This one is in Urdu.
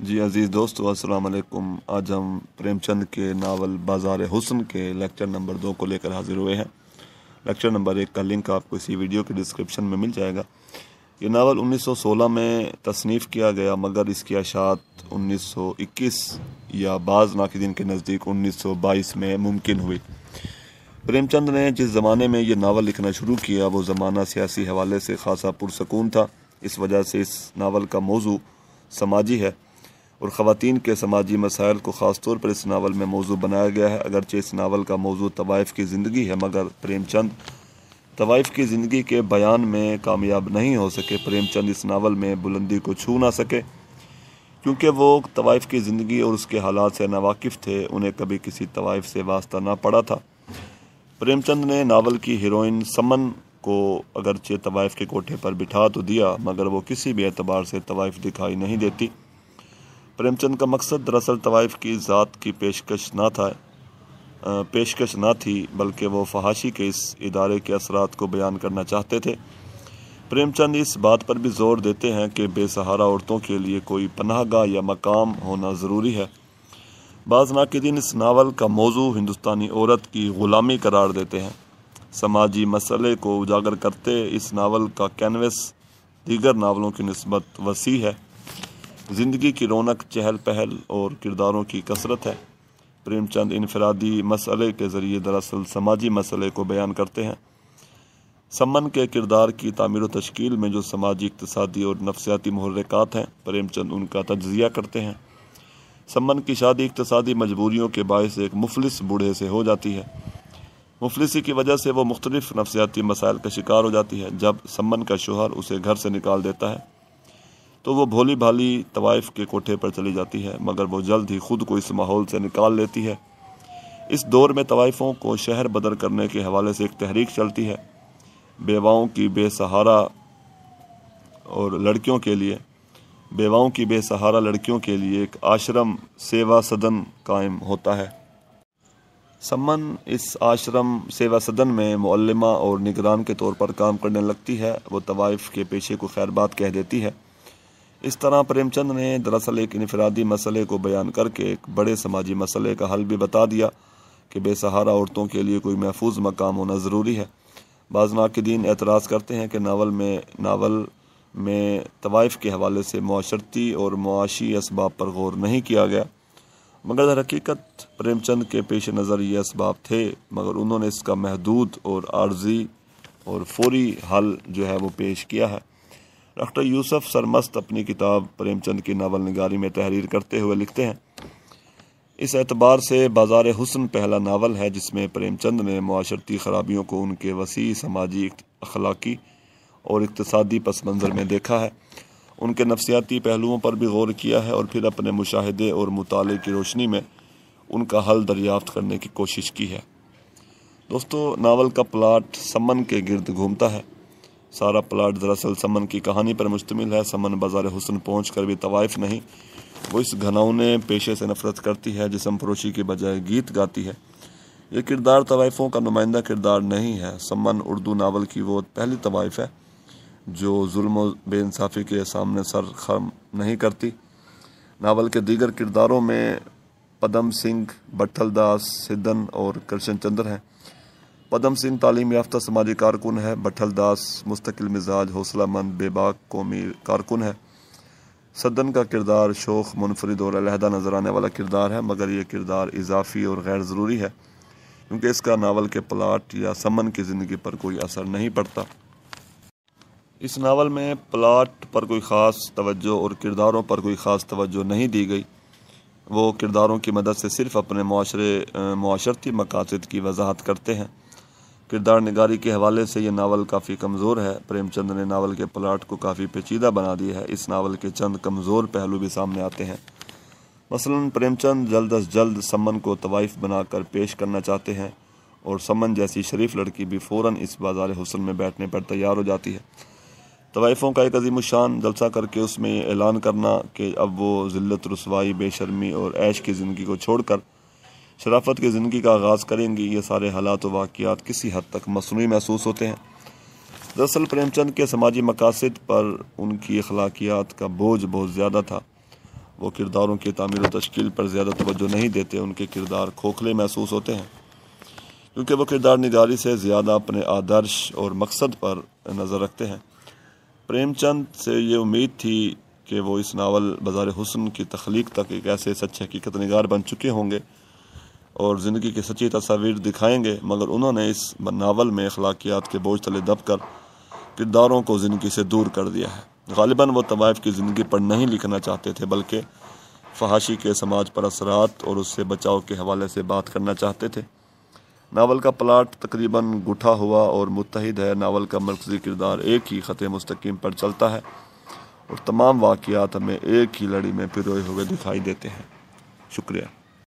جی عزیز دوستو السلام علیکم۔ آج ہم پریم چند کے ناول بازار حسن کے لیکچر نمبر 2 کو لے کر حاضر ہوئے ہیں۔ لیکچر نمبر 1 کا لنک آپ کو اسی ویڈیو کے ڈسکرپشن میں مل جائے گا۔ یہ ناول 1916 میں تصنیف کیا گیا، مگر اس کی اشاعت 1921 یا بعض ناقدین کے نزدیک 1922 میں ممکن ہوئی۔ پریم چند نے جس زمانے میں یہ ناول لکھنا شروع کیا وہ زمانہ سیاسی حوالے سے خاصا پرسکون تھا۔ اس وجہ سے اس ناول کا موضوع سماجی ہے اور خواتین کے سماجی مسائل کو خاص طور پر اس ناول میں موضوع بنایا گیا ہے۔ اگرچہ اس ناول کا موضوع طوائف کی زندگی ہے، مگر پریم چند طوائف کی زندگی کے بیان میں کامیاب نہیں ہو سکے۔ پریم چند اس ناول میں بلندی کو چھو نہ سکے کیونکہ وہ طوائف کی زندگی اور اس کے حالات سے ناواقف تھے، انہیں کبھی کسی طوائف سے واسطہ نہ پڑا تھا۔ پریم چند نے ناول کی ہیروئن سمن کو اگرچہ طوائف کے کوٹھے پر بٹھا تو دیا، مگر وہ کسی بھی اعتبار سے طوائف دکھائی نہیں دیتی۔ پریم چند کا مقصد دراصل طوائف کی ذات کی پیشکش نہ تھی، بلکہ وہ فحاشی کے اس ادارے کے اثرات کو بیان کرنا چاہتے تھے۔ پریم چند اس بات پر بھی زور دیتے ہیں کہ بے سہارا عورتوں کے لیے کوئی پناہ گاہ یا مقام ہونا ضروری ہے۔ بعض ناقدین اس ناول کا موضوع ہندوستانی عورت کی غلامی قرار دیتے ہیں۔ سماجی مسئلے کو اجاگر کرتے اس ناول کا کینوس دیگر ناولوں کی نسبت وسیع ہے۔ زندگی کی رونق چہل پہل اور کرداروں کی کثرت ہے۔ پریم چند انفرادی مسئلے کے ذریعے دراصل سماجی مسئلے کو بیان کرتے ہیں۔ سمن کے کردار کی تعمیر و تشکیل میں جو سماجی، اقتصادی اور نفسیاتی محرکات ہیں، پریم چند ان کا تجزیہ کرتے ہیں۔ سمن کی شادی اقتصادی مجبوریوں کے باعث ایک مفلس بوڑھے سے ہو جاتی ہے۔ مفلسی کی وجہ سے وہ مختلف نفسیاتی مسائل کا شکار ہو جاتی ہے۔ جب سمن کا شوہر اسے گھر سے نکال دیتا ہے تو وہ بھولی بھالی طوائف کے کوٹھے پر چلی جاتی ہے، مگر وہ جلد ہی خود کو اس ماحول سے نکال لیتی ہے۔ اس دور میں طوائفوں کو شہر بدر کرنے کے حوالے سے ایک تحریک چلتی ہے۔ بیواؤں کی بے سہارا لڑکیوں کے لیے ایک آشرم سیوا سدن قائم ہوتا ہے۔ سمن اس آشرم سیوا سدن میں معلمہ اور نگران کے طور پر کام کرنے لگتی ہے۔ وہ طوائف کے پیشے کو خیر بات کہہ دیتی ہے۔ اس طرح پریم چند نے دراصل ایک انفرادی مسئلے کو بیان کر کے ایک بڑے سماجی مسئلے کا حل بھی بتا دیا کہ بے سہارا عورتوں کے لیے کوئی محفوظ مقام ہونا ضروری ہے۔ بعض ناقدین اعتراض کرتے ہیں کہ ناول میں طوائف کے حوالے سے معاشرتی اور معاشی اسباب پر غور نہیں کیا گیا، مگر در حقیقت پریم چند کے پیش نظر یہ اسباب تھے، مگر انہوں نے اس کا محدود اور عارضی اور فوری حل جو ہے وہ پیش کیا ہے۔ ڈاکٹر یوسف سرمست اپنی کتاب پریم چند کی ناول نگاری میں تحریر کرتے ہوئے لکھتے ہیں، اس اعتبار سے بازار حسن پہلا ناول ہے جس میں پریم چند نے معاشرتی خرابیوں کو ان کے وسیع سماجی، اخلاقی اور اقتصادی پس منظر میں دیکھا ہے، ان کے نفسیاتی پہلوؤں پر بھی غور کیا ہے اور پھر اپنے مشاہدے اور مطالعے کی روشنی میں ان کا حل دریافت کرنے کی کوشش کی ہے۔ دوستو، ناول کا پلاٹ سمن کے گرد گھومتا ہے۔ سارا پلاٹ دراصل سمن کی کہانی پر مشتمل ہے۔ سمن بازار حسن پہنچ کر بھی طوائف نہیں، وہ اس گھناؤنے پیشے سے نفرت کرتی ہے، جسم فروشی کے بجائے گیت گاتی ہے۔ یہ کردار طوائفوں کا نمائندہ کردار نہیں ہے۔ سمن اردو ناول کی وہ پہلی طوائف ہے جو ظلم و بے انصافی کے سامنے سر خم نہیں کرتی۔ ناول کے دیگر کرداروں میں پدم سنگھ، بٹھل داس، سدن اور کرشن چندر ہیں۔ پدم سنگھ تعلیم یافتہ سماجی کارکن ہے۔ بٹھل داس مستقل مزاج، حوصلہ مند، بے باک قومی کارکن ہے۔ سدن کا کردار شوخ، منفرد اور علیحدہ نظر آنے والا کردار ہے، مگر یہ کردار اضافی اور غیر ضروری ہے کیونکہ اس کا ناول کے پلاٹ یا سمن کی زندگی پر کوئی اثر نہیں پڑتا۔ اس ناول میں پلاٹ پر کوئی خاص توجہ اور کرداروں پر کوئی خاص توجہ نہیں دی گئی۔ وہ کرداروں کی مدد سے صرف اپنے معاشرتی مقاصد کی وضاحت کرتے ہیں۔ کردار نگاری کے حوالے سے یہ ناول کافی کمزور ہے۔ پریم چند نے ناول کے پلاٹ کو کافی پیچیدہ بنا دیا ہے۔ اس ناول کے چند کمزور پہلو بھی سامنے آتے ہیں۔ مثلاً پریم چند جلد از جلد سمن کو طوائف بنا کر پیش کرنا چاہتے ہیں اور سمن جیسی شریف لڑکی بھی فوراً اس بازار حسن میں بیٹھنے پر تیار ہو جاتی ہے۔ طوائفوں کا ایک عظیم الشان جلسہ کر کے اس میں اعلان کرنا کہ اب وہ ذلت، رسوائی، بے شرمی اور عیش کی زندگی کو چھوڑ کر شرافت کی زندگی کا آغاز کریں گی، یہ سارے حالات و واقعات کسی حد تک مصنوعی محسوس ہوتے ہیں۔ دراصل پریم چند کے سماجی مقاصد پر ان کی اخلاقیات کا بوجھ بہت زیادہ تھا۔ وہ کرداروں کی تعمیر و تشکیل پر زیادہ توجہ نہیں دیتے، ان کے کردار کھوکھلے محسوس ہوتے ہیں، کیونکہ وہ کردار نگاری سے زیادہ اپنے آدرش اور مقصد پر نظر رکھتے ہیں۔ پریم چند سے یہ امید تھی کہ وہ اس ناول بازار حسن کی تخلیق تک ایک ایسے سچے حقیقت نگار بن چکے ہوں گے اور زندگی کی سچی تصاویر دکھائیں گے، مگر انہوں نے اس ناول میں اخلاقیات کے بوجھ تلے دب کر کرداروں کو زندگی سے دور کر دیا ہے۔ غالباً وہ طوائف کی زندگی پر نہیں لکھنا چاہتے تھے، بلکہ فحاشی کے سماج پر اثرات اور اس سے بچاؤ کے حوالے سے بات کرنا چاہتے تھے۔ ناول کا پلاٹ تقریباً گٹھا ہوا اور متحد ہے۔ ناول کا مرکزی کردار ایک ہی خط مستقیم پر چلتا ہے اور تمام واقعات ہمیں ایک ہی لڑی میں پروئے ہوئے دکھائی دیتے ہیں۔ شکریہ۔